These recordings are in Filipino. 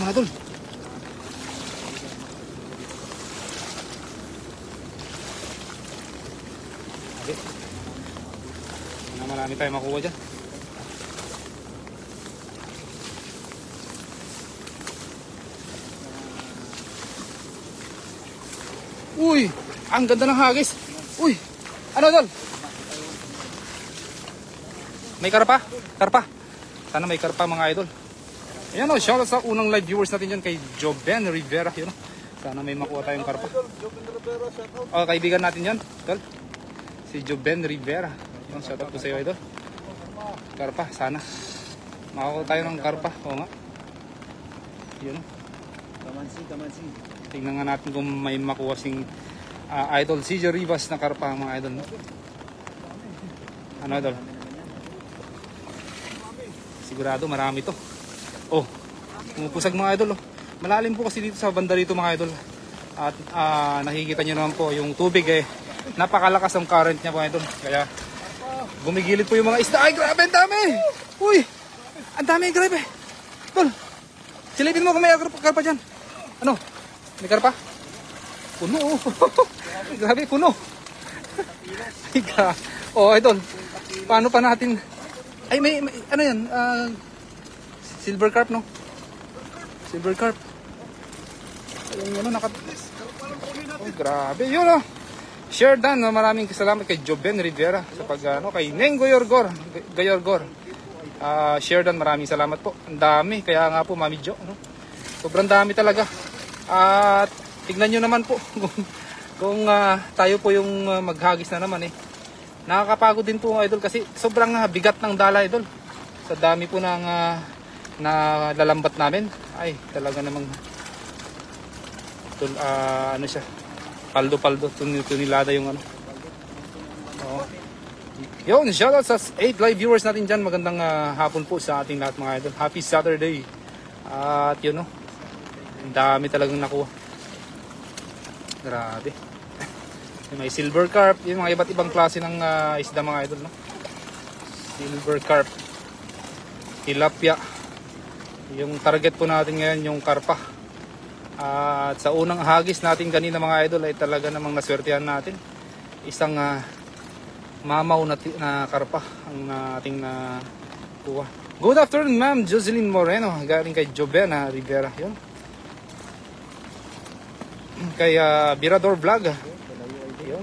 mga idol. Okay. Marami tayong makuha dyan. Uy, ang ganda ng hagis. Uy, ano idol? May karpa? Karpa. Sana may karpa mga idol. Ayan o, shoutout sa unang live viewers natin dyan kay Joben Rivera. Yun, sana may makuha tayong karpa. O, kaibigan natin yan. Idol. Si Joben Rivera. Yun, shoutout ko sa iyo idol. Karpa, sana. Makakuha tayo ng karpa. Oo nga. Yun. Kamansi. Tingnan nga natin kung may makuha sing idol CJ Rivas na karpa mga idol. Ano idol? Sigurado marami to. Oh, pumupusag mga idol. Oh. Malalim po kasi dito sa banda rito mga idol. At nakikita nyo naman po yung tubig eh. Napakalakas ng current niya mga idol. Kaya gumigilid po yung mga isda. Ay grabe, ang dami! Uy! Ang dami, grabe! Tol! Silipin mo kung may karpa dyan. Ano? May karpa? Puno oh. Grabe, puno. Oh, idol. Paano pa natin... Ay, may ano yan? Silver carp, no? Silver carp. Yung ano, oh, grabe. Yun, oh. Share dan, no? Maraming salamat kay Joben Rivera sa kay Neng Gayorgor. Share dan, maraming salamat po. Ang dami, kaya nga po, Mami Jo, no? Sobrang dami talaga. At tignan nyo naman po kung tayo po yung maghagis na naman eh. Nakakapagod din po idol kasi sobrang bigat ng dala idol. Sa dami po ng nalalambat namin. Ay talaga namang ano siya. Paldo-paldo. Tunilada yung ano. Oo. Yun, shoutout sa 8 live viewers natin dyan. Magandang hapon po sa ating lahat mga idol. Happy Saturday. At yun no. Ang dami talagang nakuha. Grabe. May silver carp, yung mga iba't ibang klase ng isda mga idol, no? Silver carp, tilapia. Yung target po natin ngayon yung karpa. At sa unang hagis natin kanina mga idol ay talaga namang naswertihan natin. Isang mamaw na karpa ang ating nakuha. Good afternoon ma'am Jocelyn Moreno, galing kay Joben Rivera. Yun. Kay Birador Vlog. Yun.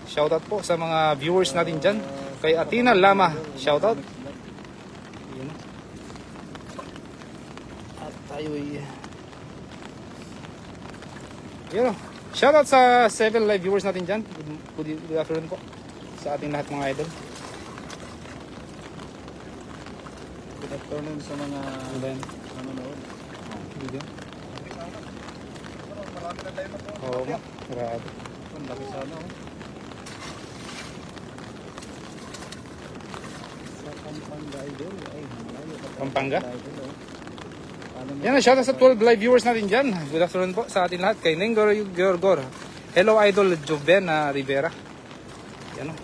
Shoutout po sa mga viewers natin dyan. Kay Atina Lama, shoutout. Yun. At tayo ay yun. Shoutout sa 7 live viewers natin dyan. Good afternoon po sa ating lahat mga idol. Good afternoon sa mga nanonood. Video. Oo nga, grabe. Ang laki sana oh. Sa Pampanga idol. Ay, Pampanga? Idol, oh. Yan, shoutout sa 12 live viewers natin dyan. Good afternoon po sa ating lahat. Kay Neng Gayorgor. Hello idol Joben Rivera. Yan o.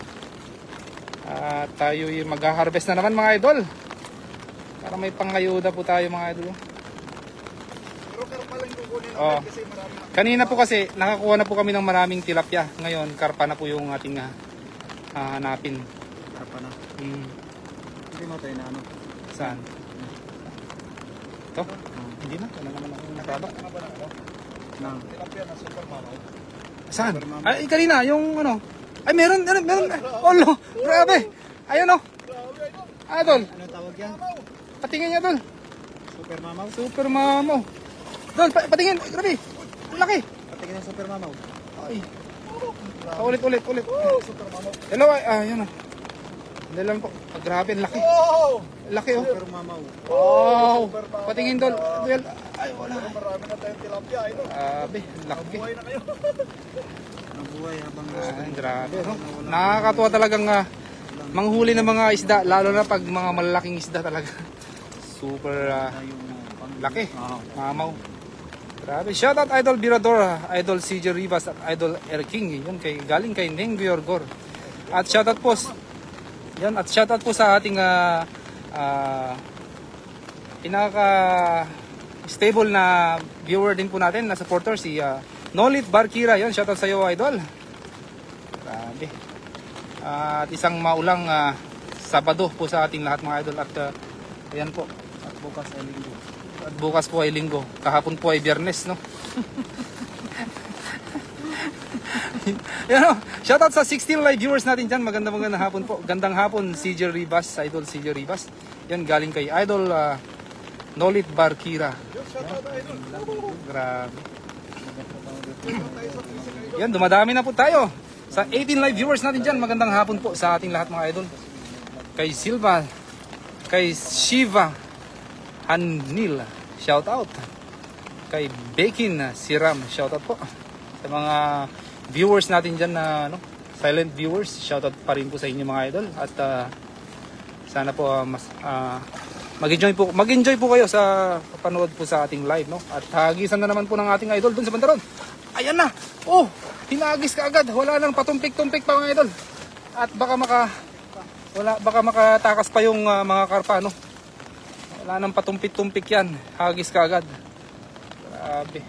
At tayo yung mag-harvest na naman mga idol. Para may pangayuda po tayo mga idol. Pero karpa lang kukunin Oh. kasi marami. Kanina po kasi nakakuha na po kami ng maraming tilapia. Ngayon karpa na po yung ating hanapin. Karpa na. Hindi mo tayo na ano. Saan? Ito? Hindi na. Wala naman ako nakaba. Nang tilapia na super mamaw. Saan? Ay, kanina, yung ano. Ay, meron. Oh, no. Grabe. Ayun, oh. Idol. Ano tawag yan? Patingin niya, Dol. Super mamaw? Super mamaw. Dol, patingin. Grabe. Ang laki. Patingin ng super mamaw. Ay. Ulit. Super mamaw. Hello, yun, oh. Hindi lang po. Grabe, ang laki. Laki, oh. Super mamaw. Wow. Patingin, Dol. Ay, wala. Marami na tayong tilapia. Grabe, laki. Buhay na kayo. Nabuhay habang Grabe, no? Nakakatuwa talagang manghuli ng mga isda, lalo na pag mga malalaking isda talaga. Super laki. Mamaw. Grabe. Shoutout Idol Birador, Idol CJ Rivas at Idol Air King. Yun, galing kay Neng Gayorgor. At shoutout po. Yan, at shoutout po sa ating stable na viewer din po natin, na supporter, si Nolit Barkira. Yun, shoutout sa iyo, idol. Grabe. At isang maulang Sabado po sa ating lahat mga idol. At ayan po. At bukas ay linggo. At bukas po ay linggo. Kahapon po ay Biyernes, no? Yan, shoutout sa 16 live viewers natin dyan. Magandang hapon po. Gandang hapon, CJ Ribas, idol CJ Ribas. Yan, galing kay idol Nolit Barkira. Grabe. Yan, dumadami na po tayo. Sa 18 live viewers natin dyan, magandang hapon po sa ating lahat mga idol. Kay Silva, kay Shiva Hanil, shoutout. Kay Bekin Siram, shoutout po. Sa mga viewers natin dyan na silent viewers, shoutout pa rin po sa inyo mga idol. At sana po mag-enjoy po kayo sa panood po sa ating live, no? At hagisan na naman po ng ating idol dun sa bandaron. Ayan na. Oh, hinagis ka agad. Wala nang patumpik-tumpik pa mga idol. At baka makatakas pa yung mga karpa, no? Wala nang patumpik-tumpik yan. Hagis ka agad. Grabe.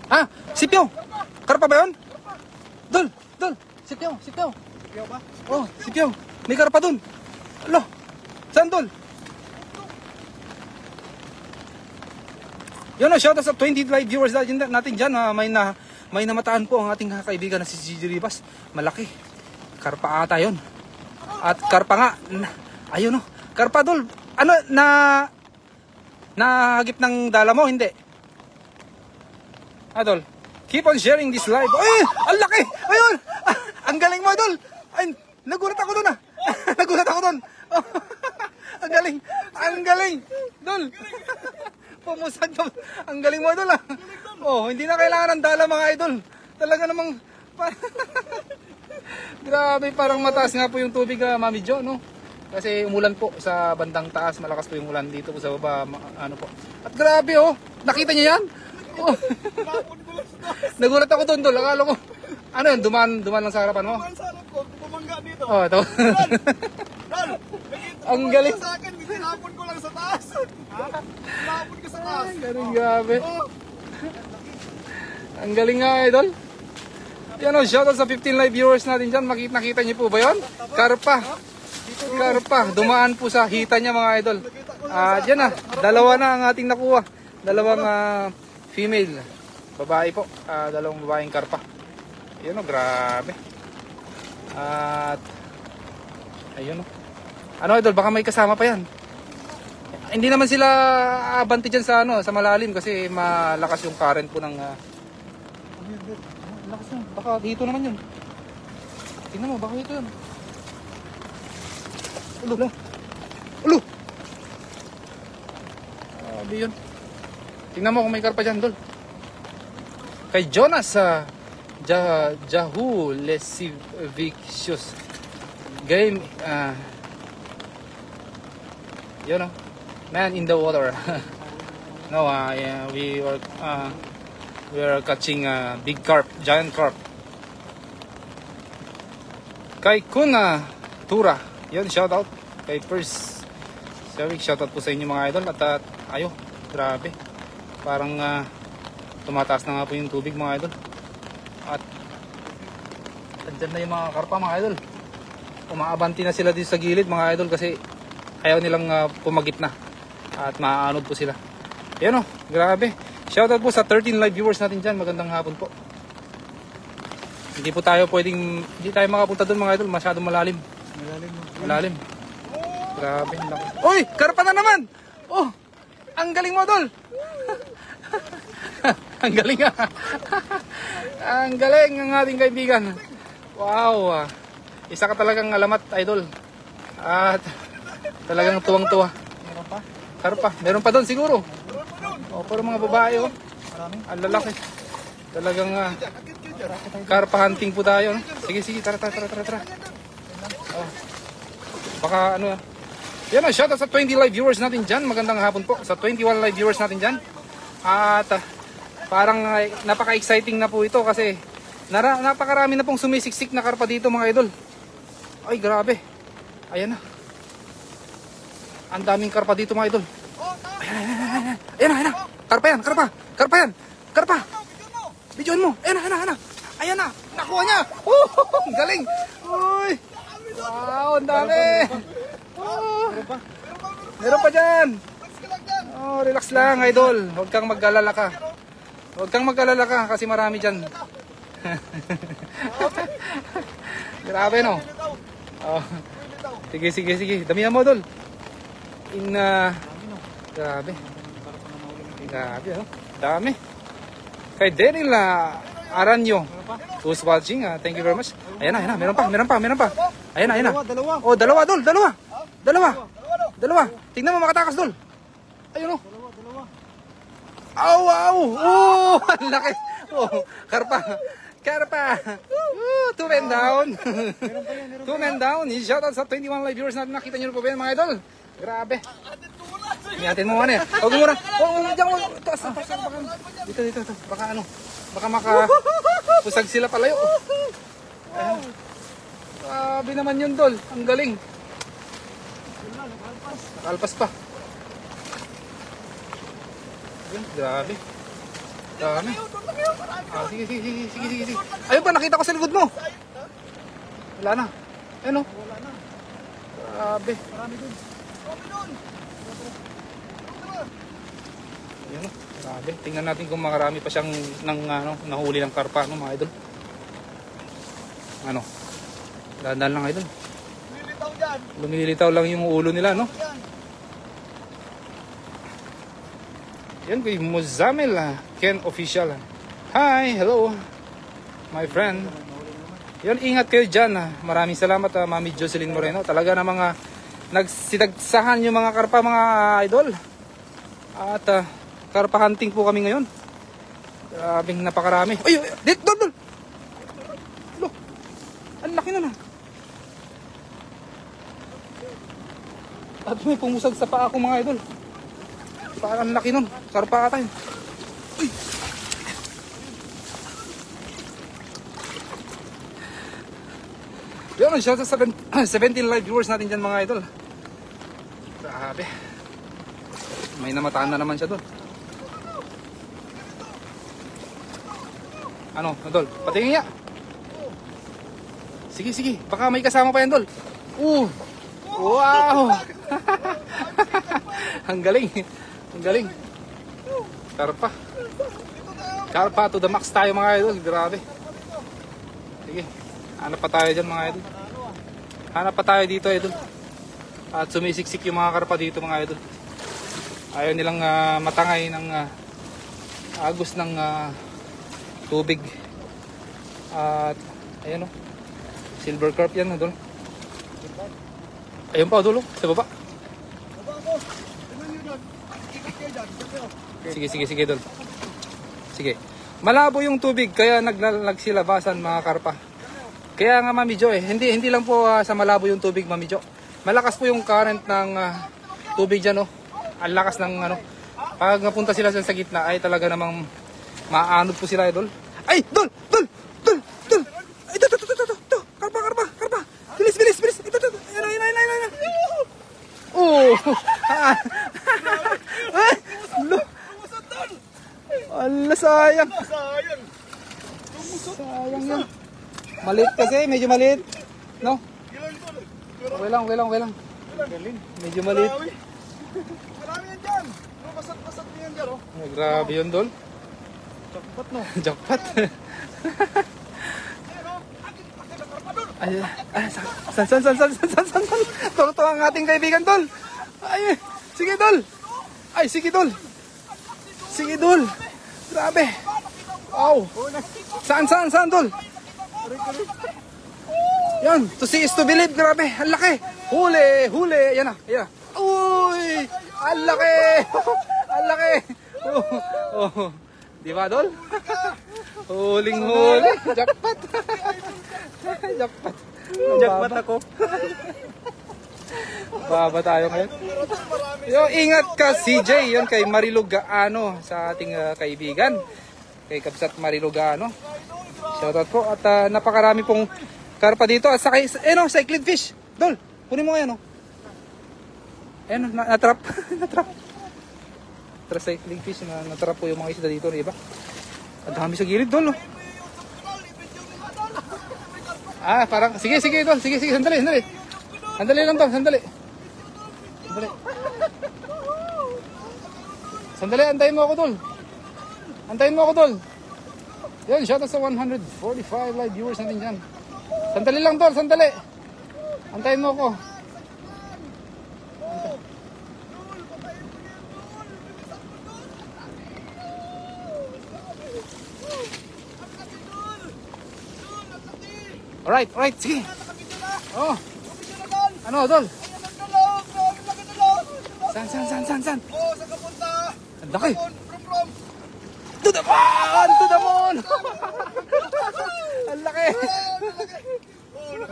Ah, sipyaw. Karpa ba yun? Dol, sipyaw. Sipyaw ba? Oh, sipyaw. May karpa dun. Alo, saan dol? Yun, shoutout sa 20 live viewers natin dyan. May namataan po ang ating kaibigan na si CJ Ribas. Malaki. Karpa ata yun. At karpa nga. Ayun, karpa dol. Ano, nahagip ng dala mo? Hindi. Adol, keep on sharing this live. Ay, ang laki! Ayun! Ang galing mo, Adol! Ay, nagulat ako doon nagulat ako doon. Ang galing! Ang galing! Dol! Pumusad ka. Ang galing mo, Adol Oh, hindi na kailangan ng dala mga idol. Talaga namang... Grabe, parang mataas nga po yung tubig, Mami Jo, no? Kasi umulan po sa bandang taas. Malakas po yung ulan dito po sa baba. Ano po. At grabe, oh! Nakita niyo yan? Oh. Nagulat ako doon, Dol. Akala ko, ano yun, dumaan lang sa harapan mo? Dumaan sa harap ko, bumangga dito. Oh, ito. Dal, ang galing. sa akin, tinapon ko lang sa taas. Tinapon ko sa taas. Ganun, grabe. Ang galing nga, idol. Yan o, shoutout sa 15 live viewers natin dyan. Nakita niyo po ba yun? Karpa. Dumaan po sa hita niya mga idol. Diyan na, dalawa na ang ating nakuha. Dalawang female. Babae po. Dalawang babaeng karpa. Yun o, grabe. At ayun o. Ano idol, baka may kasama pa yan. Hindi naman sila abanti dyan sa malalim kasi malakas yung current po ng lakas yun. Baka dito naman yun. Tingnan mo, baka dito yun. Ulo! Grabe yun. Tingnan mo kung may karpa dyan, Dol. Kay Jonas Jahu Lesivicius game you know, man in the water. No, yeah, we are catching big carp, giant carp. Kay Kuna Tura, yun, shout out. Kay Pers Servic, shout out po sa inyo mga idol. At ayo, grabe, parang tumataas na nga po yung tubig mga idol. At andyan na yung mga karpa mga idol. Umaabanti na sila dito sa gilid mga idol kasi ayaw nilang pumagit na. At maaanod po sila. Yan o, grabe. Shoutout po sa 13 live viewers natin dyan. Magandang hapon po. Hindi tayo makapunta doon mga idol. Masyadong malalim. Malalim. Grabe. Uy! Karpa na naman! Oh! Ang galing mo, Dol! Ang galing nga. Ang galing ng ating kaibigan. Wow. Isa ka talagang alamat, idol. At talagang tuwang-tuwa. Meron pa? Karpa. Meron pa doon siguro. O, pero mga babae, oh. Ang lalaki. Talagang karpa hunting po tayo. No? Sige, tara. Oh. Baka ano. Yan o, shoutout sa 20 live viewers natin dyan. Magandang hapon po sa 21 live viewers natin dyan. At parang napaka-exciting na po ito kasi napakarami na pong sumisiksik na karpa dito mga idol. Ay, grabe. Ayan na. Ang daming karpa dito mga idol. Ayan na. Karpa yan. Karpa. Videoan mo. Ayan na. Nakuha niya. Ang galing. Uy. Wow, ang dami. Meron pa dyan. Relax lang idol. Huwag kang mag-alala ka kasi marami dyan. Grabe no. Sige. Damihan mo idol. Grabe no. Dami. Kay Daryl Aranyo who's watching, thank you very much. Ayan na. Meron pa. Ayan na. Dalawa. Oh, dalawa dol. Dalawa. Tingnan mo makatakas dol. Ayun oh. Dalawa. Wow. Oh, ang laki. Oh, karpa. 2 men down. Two men down. Shoutout sa 21 live viewers natin. Nakita nyo po ba yan mga idol? Grabe. Ingatin mo man eh. Huwag mo muna. Diyan mo. Taas. Dito. Baka makapusag sila palayo. Grabe naman yun dol. Ang galing. Nakalpas pa. Grabe. Dami. Sige. Ayun pa, nakita ko sa likod mo. Wala na. Ayun o. Grabe. Marami dun. Ayun o. Grabe. Tingnan natin kung makarami pa siyang nahuli ng karpa, mga idol. Dahan-dahan lang idol. Lumilitaw lang yung ulo nila, no? Yan kay Muzamil Ken Official. Hi, hello my friend. Yan, ingat kayo dyan. Maraming salamat Mami Jocelyn Moreno. Talaga na mga nagsidagsahan yung mga karpa mga idol. At karpa hunting po kami ngayon. Grabing napakarami. Ay, dol. Look. Ang laki na. At may pumusag sa paa ko mga idol. Parang laki nun. Karpa ata yun. Uy! Yun, shout out sa 17 live viewers natin dyan mga idol. Grabe. May namataan na naman siya doon. Dol? Patingin niya. Sige. Baka may kasama pa yan, Dol. Wow! Ang galing. Karpa to the max tayo mga idol. Grabe. Sige. Hanap pa tayo dyan mga idol. Hanap pa tayo dito idol. At sumisiksik yung mga karpa dito mga idol. Ayaw nilang matangay ng agos ng tubig. At ayan o. Silver carp yan idol. Ayun pa idol sa baba. Sige dol. Sige. Malabo yung tubig kaya nagsilabasan mga karpa. Kaya nga Mami Jo hindi lang po sa malabo yung tubig Mami Jo. Malakas po yung current ng tubig diyan Ang lakas ng pag napunta sila sa gitna ay talaga namang maanod po sila idol. Ay, dol. Ay, to. Karpa. Bilis. Ito. Ayun. Oh. Ala, sayang yan. Maliit kasi, medyo maliit. No? Okay lang. Medyo maliit. Marami yan dyan. Basat yan dyan. Grabe yun, Dol. Jackpot no. Jackpot. Ay, san. Totoo ang ating kaibigan, Dol. Ay, sige, Dol. Sige, Dol. Grabe. Wow. Saan, Dol? Yan, to see is to believe. Grabe, ang laki. Huli. Yan na. Uy, ang laki. Oh. Di ba, Dol? Huling-huli. Jackpot. Jackpot ako. Baba tayo ngayon. Ingat ka CJ. Yun kay Marilu Gaano sa ating kaibigan. Kay Kabsat Marilu Gaano. Shoutout po. At napakarami pong karpa dito. At sa cyclid fish. Dol. Kunin mo ngayon, oh. Ayan, natrap. Natrap. Recycling fish, natrap po yung mga isda dito, di ba? Ang dami sa gilid, Dol, oh. Ah, parang, sige, Dol. Sige, sandali. Sandali lang, Dol, sandali. Sandali, antayin mo ako, Dol. Yan, shoutout sa 145 live viewers natin dyan. Sandali lang, Dol, sandali. Antayin mo ako. Alright, sige. Oh. Ano, Dol? San? Oh, saan ka punta? Ang laki. From. To the moon! Ang laki.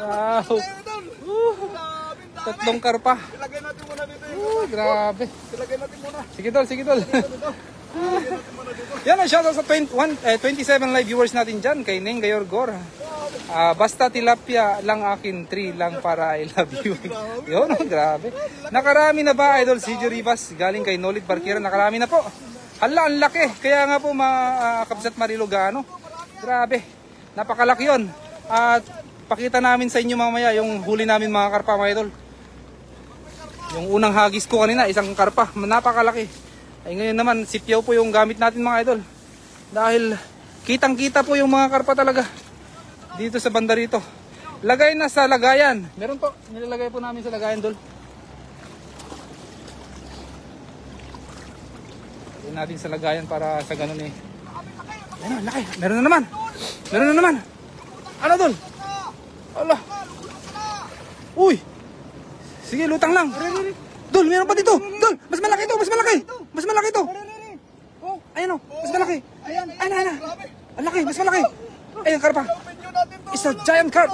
Wow. Tatlong karpa. Ilagay natin muna dito. Grabe. Ilagay natin muna. Sige, Dol. Yan ang shoutout sa 27 live viewers natin dyan. Kay Neng Gayorgor. Basta tilapia lang akin, 3 lang para I love you. Yun, grabe. Nakarami na ba, Idol? CJ Rivas, galing kay Nolid Barquera. Nakarami na po. Hala, ang laki. Kaya nga po, Kabsat Mariluga, ano? Grabe. Napakalaki yun. At pakita namin sa inyo mamaya yung huli namin mga karpa, mga Idol. Yung unang hagis ko kanina, isang karpa. Napakalaki. Ay ngayon naman, sipyaw po yung gamit natin mga Idol. Dahil kitang-kita po yung mga karpa talaga. Dito sa banda rito. Lagay na sa lagayan. Meron po. Nilalagay po namin sa lagayan, Dol. Lagay natin sa lagayan para sa ganun eh. Ayun, laki. Meron na naman. Ano, Dol? Allah. Uy. Sige, lutang lang. Dol, meron pa dito. Dol, mas malaki ito. Ayan o, mas malaki. Ayan. Ang laki, mas malaki. Ayan, karpa. It's a giant carp.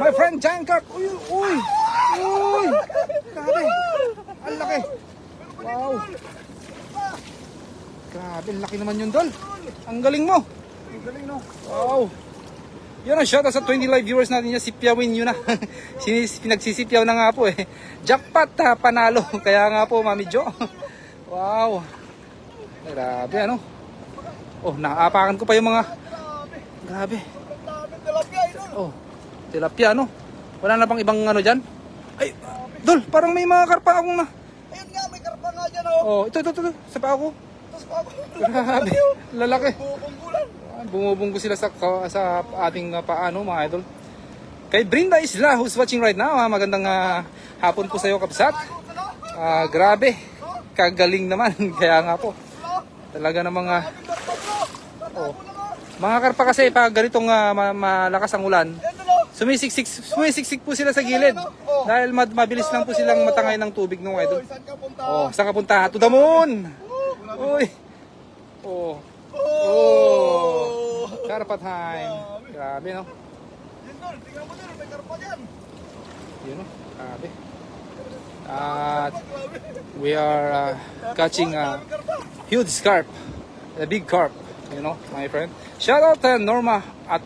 My friend, giant carp. Uy. Grabe. Ang laki. Wow. Grabe, ang laki naman yun, Dol. Ang galing mo. Wow. Yan ang shoutout sa 20 live viewers natin niya. Sipyawin nyo na. Pinagsisipyaw na nga po eh. Jackpot, panalo. Kaya nga po, Mami Jo. Wow. Grabe, ano. Oh, naapakan ko pa yung mga... Grabe. Oh, tilapia, ano. Wala na bang ibang ano dyan? Ay, Dol, parang may mga karpa akong na... Ayun nga, may karpa nga dyan, oh. Oh, ito. Sa paa ko. Grabe. Lalaki. Bumubunggo sila sa ating paano, mga Idol. Kay Brinda Isla, who's watching right now, magandang hapon po sa iyo, Kabsat. Grabe, kagaling naman. Kaya nga po, talaga ng mga karpa kasi pag ganitong malakas ang ulan, sumisiksik po sila sa gilid. Dahil mabilis lang po silang matangay ng tubig ng Idol. Oh, saan ka punta? To the moon! Uy! Oh! Karpa time. Grabe, no? Tingnan mo din, may karpa dyan. Yun, no? Grabe. At we are catching a huge carp. A big carp, you know, my friend. Shout out to Norma at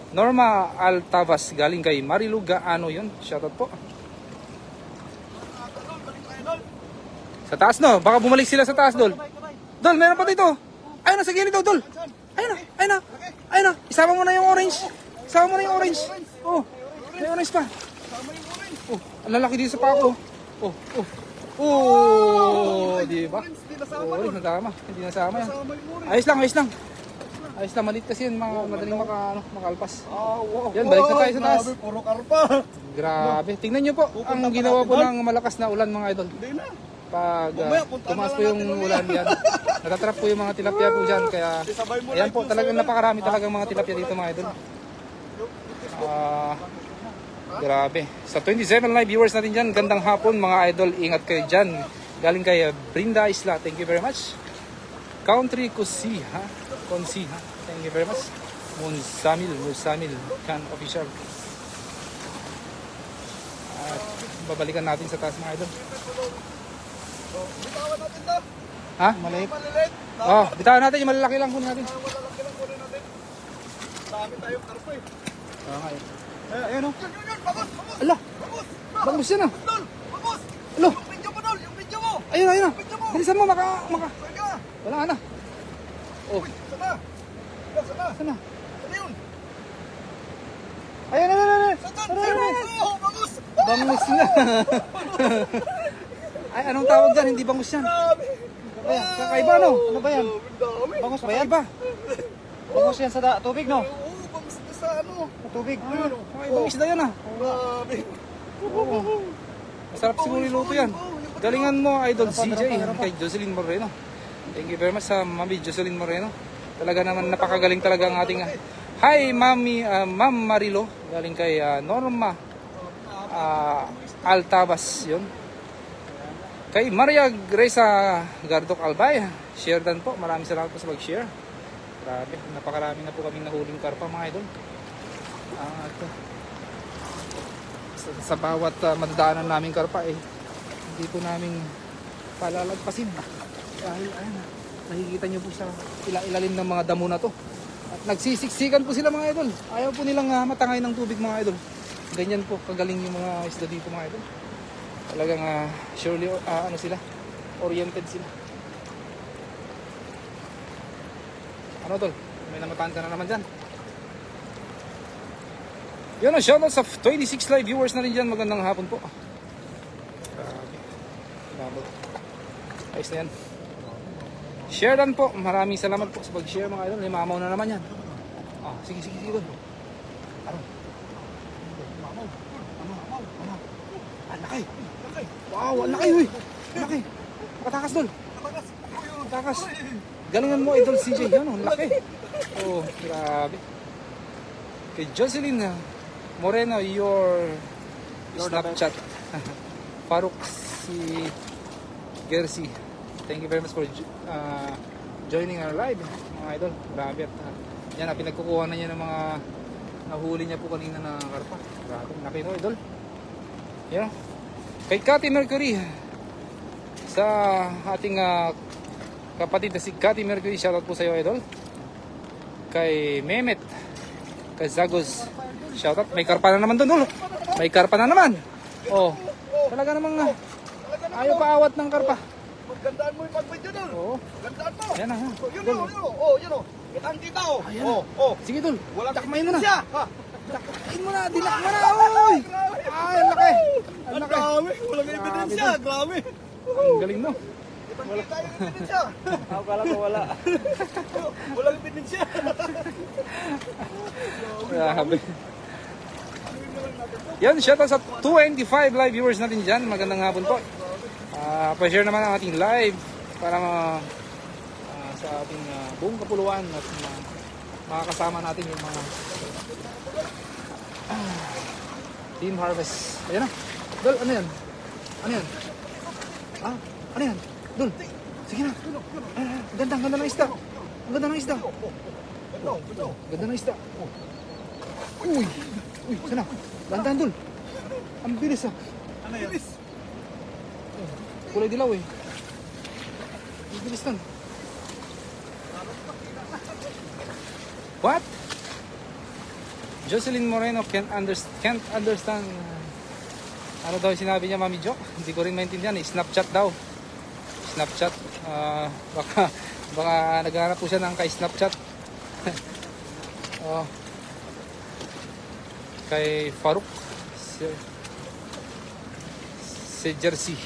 Norma Altavas galing kay Mariluga. Ano yun? Shout out po. Sa taas, no? Baka bumalik sila sa taas, Dol. Dol, meron pa dito. Ayun na, sa gilid daw, Dol. Ayun na. Isama mo na yung orange. Oh, may orange pa. Oh, ang lalaki dito sa pako. Oh, di ba? Orange hindi nasama yan. Ayos lang. Maliit kasi yun, madaling makalpas. Yan, balik na tayo sa taas. Puro karpa. Grabe. Tingnan nyo po, ang ginawa po ng malakas na ulan, mga Idol. Hindi na. Pag tumaas po yung ulan yan, natatrap po yung mga tilapia po dyan. Kaya, ayan po, talagang napakarami talagang mga tilapia dito, mga Idol. Grabe. Sa 27 live viewers natin dyan, gandang hapon, mga Idol. Ingat kayo dyan. Galing kay Brinda Isla. Thank you very much. Country Kusiha. Thank you very much. Mursamil Khan Official. At babalikan natin sa taas, mga Idol. Bitawan natin to. Ha? Maliit? Maliliit. Oh, bitawan natin yung malalaki lang kunin natin. Malalaki lang kunin natin. Dami tayong karpa eh. Okay. Ayun o. Ala, bangus yan ah. Alo, Yung video mo! ayun na, ayun na. Video mo! Bilisan mo, maka. Teka! Wala na. Oh, Sana! Sana! sana. Ano yun? Ayun na, ayun na. Saan? Ayun na, ayun na. Oh, bangus! Bangus na. Ay, anong tawag dyan? Hindi bangus yan. Dami! Kakaiba ano? Ano ba yan? Dami! Bangus ba yan ba? Bangus yan sa tubig, no? Oo, bangus na sa ano? Sa tubig. Ayun, oh. Ay, bangus na yan ah. Dami! Oo. Masarap siguro iluto yan. Galingan mo, Idol CJ, kay Jocelyn Moreno. Thank you very much sa Mami Jocelyn Moreno. Talaga naman napakagaling talaga ang ating... Hi, Mami, Ma'am Marilo. Galing kay Norma Altabas. Yun. Kay Maria Gresa Gardok Albay. Share dan po. Maraming salamat po sa mag-share. Grabe. Napakarami na po kaming nahuling karpa mga idol. At sa bawat madadaanan naming karpa hindi po namin palalagpasin dahil ayan, nakikita nyo po sa ilalim ng mga damo na to at nagsisiksikan po sila mga idol. Ayaw po nilang matangay ng tubig mga idol. Ganyan po kagaling yung mga isda dito mga idol. Talagang surely ano sila, oriented sila. Ano tol? May namataan ka na naman dyan. Yun ang shoutout sa 26 live viewers na rin dyan. Magandang hapon po. Grabe. Ayos na yan. Share dan po. Maraming salamat po sa pag-share mga idol. Mamaw na naman yan. Sige, sige, sige. Aron. Mamaw. Ang laki. Wow, ang laki. Uy. Ang laki. Nakatakas dol. Nakatakas. Galingan mo idol CJ. Yan, ang laki. Oh, grabe. Kay Jocelyn Moreno, your Snapchat. Faruk si Gersi. Thank you very much for joining our live, mga idol. Grabe at yan, pinagkukuha na niya ng mga nahuli niya po kanina na karpa. Grabe, laki mo idol. Yan. Kay Cathy Mercury sa ating kapatid na si Cathy Mercury, shoutout po sa iyo idol. Kay Mehmet Kazagos, shoutout. May karpa na naman doon, may karpa na naman. Oh, talaga namang ayaw paawat ng karpa. Magandaan mo yung pag-video doon. Oo. Magandaan mo. Yan na. Yun o. Yun o. Kitang-kita o. Oh. Sige dol, takmain mo na. Siya. Takmain mo na, dilak mo na. Oy! Ay, ang laki. Ang Ang laki. dami. Walang ebidensya. Grabe. Ang galing mo. Kitang-kita yung ebidensya. Akala ko wala. Walang ebidensya. Grabe. Yan, shoutout sa 295 live viewers natin dyan. Magandang hapon po. Pa-share naman ang ating live para sa ating buong kapuluan at makakasama natin yung mga Team Harvest. Ayan na. Dol, ano yan? Ano yan? Ano yan? Dol, sige na. Ganda, ganda ng isda. Ang ganda ng isda. Ganda ng isda. Uy, sana. Lantahan dol. Ang bilis Ano yan? Kulay dilaw Ang bilis nun. What? Jocelyn Moreno can't understand. Ano daw yung sinabi niya, Mami Jo? Hindi ko rin maintindihan. Snapchat daw. Snapchat. Baka naghahanap po siya ng kay Snapchat. Kay Faruk. Si Jersey.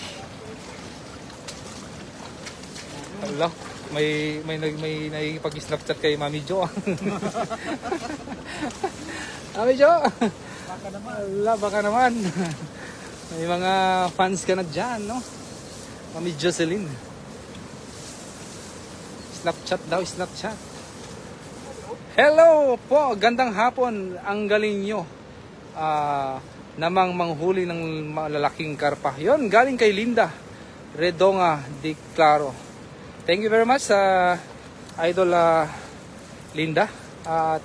Hala, may nakikipag-snapchat kay Mami Jo. Mami Jo! Baka naman. Hala, baka naman. May mga fans ka na dyan, no? Mami Jocelyn. Snapchat daw, Snapchat. Hello po, gandang hapon. Ang galing nyo. Namang manghuli ng malalaking karpa. Yon, galing kay Linda Redonga de Claro. Thank you very much sa Idol Linda. At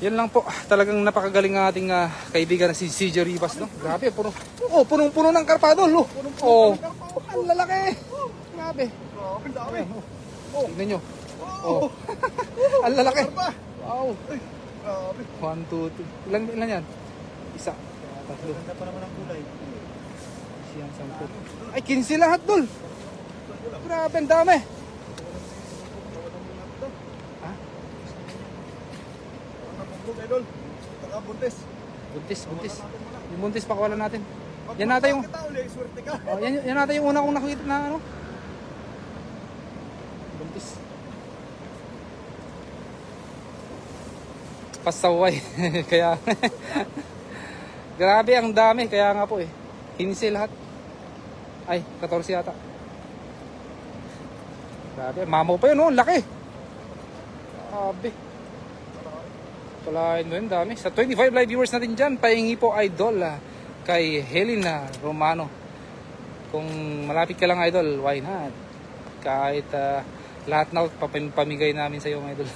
yun lang po. Talagang napakagaling ang ating kaibigan na si CJ Rivas, no? Grabe, punong-puno ng karpa doon, oh. Ang lalaki. Grabe. Ang dami. Tignan nyo. Oh. Ang lalaki. Wow. Grabe. 1, 2, 3. Ilan yan? Isa. Tatlo. Ganda pa naman ang kulay. Siyang 10. Ay, 15 lahat, Dol. Grabe, ang dami. Ha? Nabugbog, idol. Taka buntis. Buntis. Yung buntis, pakawalan natin. Yan nata yung... Kita uli, swerte ka. Oh, yan nata yung una kong nakikita na ano. Buntis. Pasaway. Kaya... Grabe, ang dami. Kaya nga po eh. 15 lahat. Ay, 14 yata. Grabe, mamaw pa yun, oh, laki. Grabe. Kalahin mo yun, dami. Sa 25 live viewers natin dyan, pahingi po idol kay Helena Romano. Kung malapit ka lang idol, why not? Kahit lahat na pamigay namin sa iyo idol.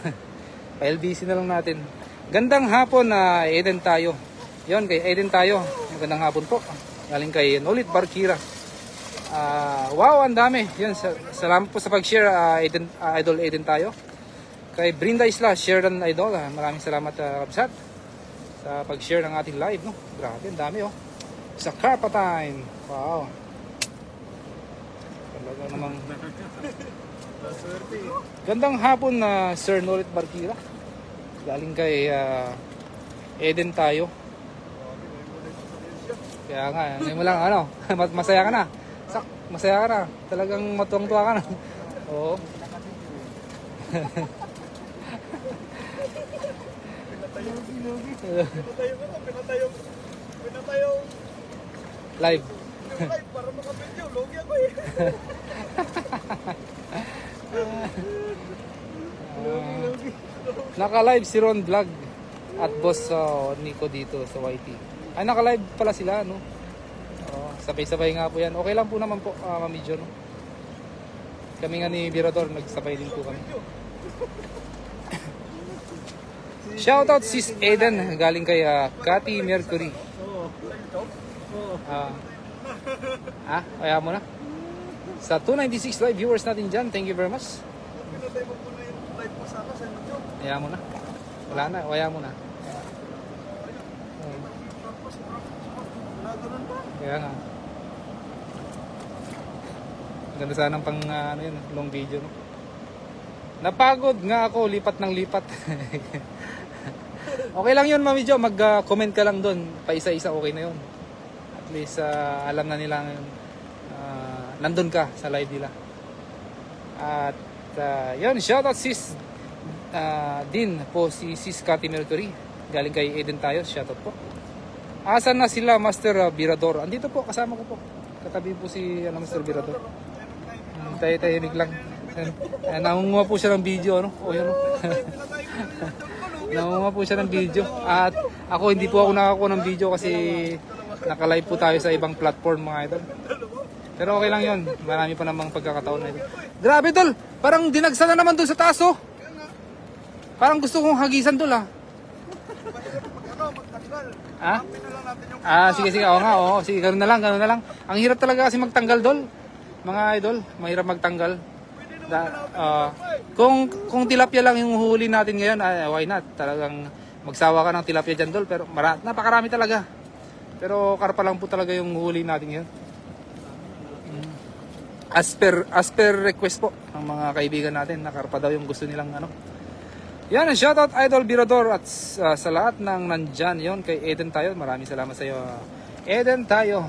Pa-LBC na lang natin. Gandang hapon na Eden tayo. Yon kay Eden tayo. Gandang hapon po. Galing kay Nolit Barkira. Wow, ang dami. Yun, salamat po sa pag-share, Idol Eden tayo. Kay Brinda Isla, share dan Idol. Maraming salamat, Kabsat, sa pag-share ng ating live. No? Grabe, ang dami, oh. Sa Carpatine. Wow. Talaga namang... Gandang hapon na Sir Nolit Barkira. Galing kay Eden tayo. Kaya nga, ngayon mo lang, ano, masaya ka na. Masaya ka na. Talagang matuwang-tuwa ka na. Oo. Pinatayo. Live. Live para makapidyo. Logi ako eh. Naka-live si Ron Vlog at boss Nico dito sa YT. Ay, naka-live pala sila, no? Sabay-sabay nga po yan. Okay lang po naman po, Mami Jo, no? Kami nga ni Virador, nagsabay din po kami. Shoutout sis Eden, galing kay Cathy Mercury. Kaya mo na. Sa 296 live viewers natin dyan, thank you very much. Pinatay mo muna yung live mo sana sa inyo. Kaya mo na. Wala na, kaya mo na. Kaya nga. Ganda sanang pang ano yun, long video, no? Napagod nga ako, lipat ng lipat. Okay lang yun, Mami Jo, mag-comment ka lang doon, pa isa-isa, okay na yun. At least alam na nila ngayon, nandun ka sa live nila. At yun, shoutout sis din po, si sis Cathy Mercury, galing kay Eden tayo, shoutout po. Asan na sila, Master Virador? Andito po, kasama ko po. Katabi po si Master Virador. Tayo-tayonig lang. Nangunguha po siya ng video, ano? O yun, no? Nangunguha po siya ng video. At ako, hindi po ako nakakuha ng video kasi naka-live po tayo sa ibang platform, mga idol. Pero okay lang yun. Marami pa namang pagkakataon na ito. Grabe, Dol! Parang dinagsa na naman doon sa taas, oh! Parang gusto kong hagisan, Dol, ah. Sige, oo nga, oo. Sige, ganoon na lang. Ang hirap talaga kasi magtanggal, Dol. Mga idol, mahirap magtanggal. Kung tilapia lang yung huli natin ngayon, why not? Talagang magsawa ka ng tilapia dyan, Dol. Pero napakarami talaga. Pero karpa lang po talaga yung huli natin ngayon. As per request po ng mga kaibigan natin, na karpa daw yung gusto nilang ano. Yan, shoutout Idol Virador at sa lahat ng nandyan yon kay Eden tayo. Maraming salamat sa iyo, Eden tayo.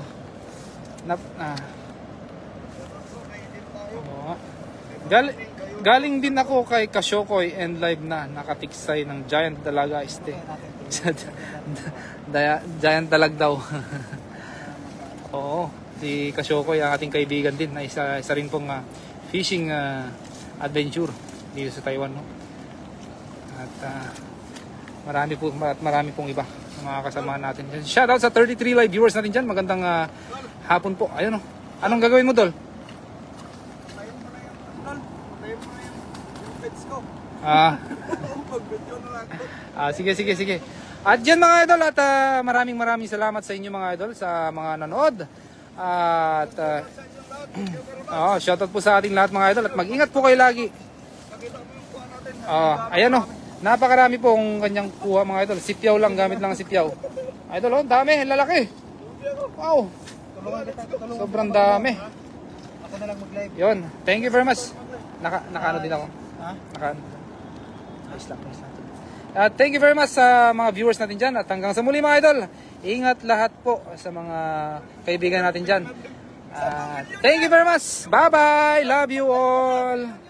Galing din ako kay Kasyokoy and live na nakatiksay ng Giant Dalaga este. Giant Dalag daw. Oo, si Kasyokoy ang ating kaibigan din na isa rin pong fishing adventure dito sa Taiwan, no? At marami pong iba mga kasama natin. Shoutout sa 33 live viewers natin dyan. Magandang hapon po. Ayun, no? Anong gagawin mo, Dol? Sige. At dyan mga idol, at maraming salamat sa inyo mga idol, sa mga nanood. At shoutout po sa ating lahat mga idol. At mag-ingat po kayo lagi. Ayan, no? Napakarami po ang kanyang kuha mga idol. Sipyaw lang, gamit lang ang sipyaw. Idol, oh, dami, lalaki. Wow, Tulungan kita, tulungan. sobrang dami. Ako na lang mag-live. Yun, thank you very much. Nakaano din ako. Ha? Nakaano. Nice lang. At thank you very much sa mga viewers natin dyan. At hanggang sa muli mga idol, ingat lahat po sa mga kaibigan natin dyan. Thank you very much. Bye-bye. Love you all.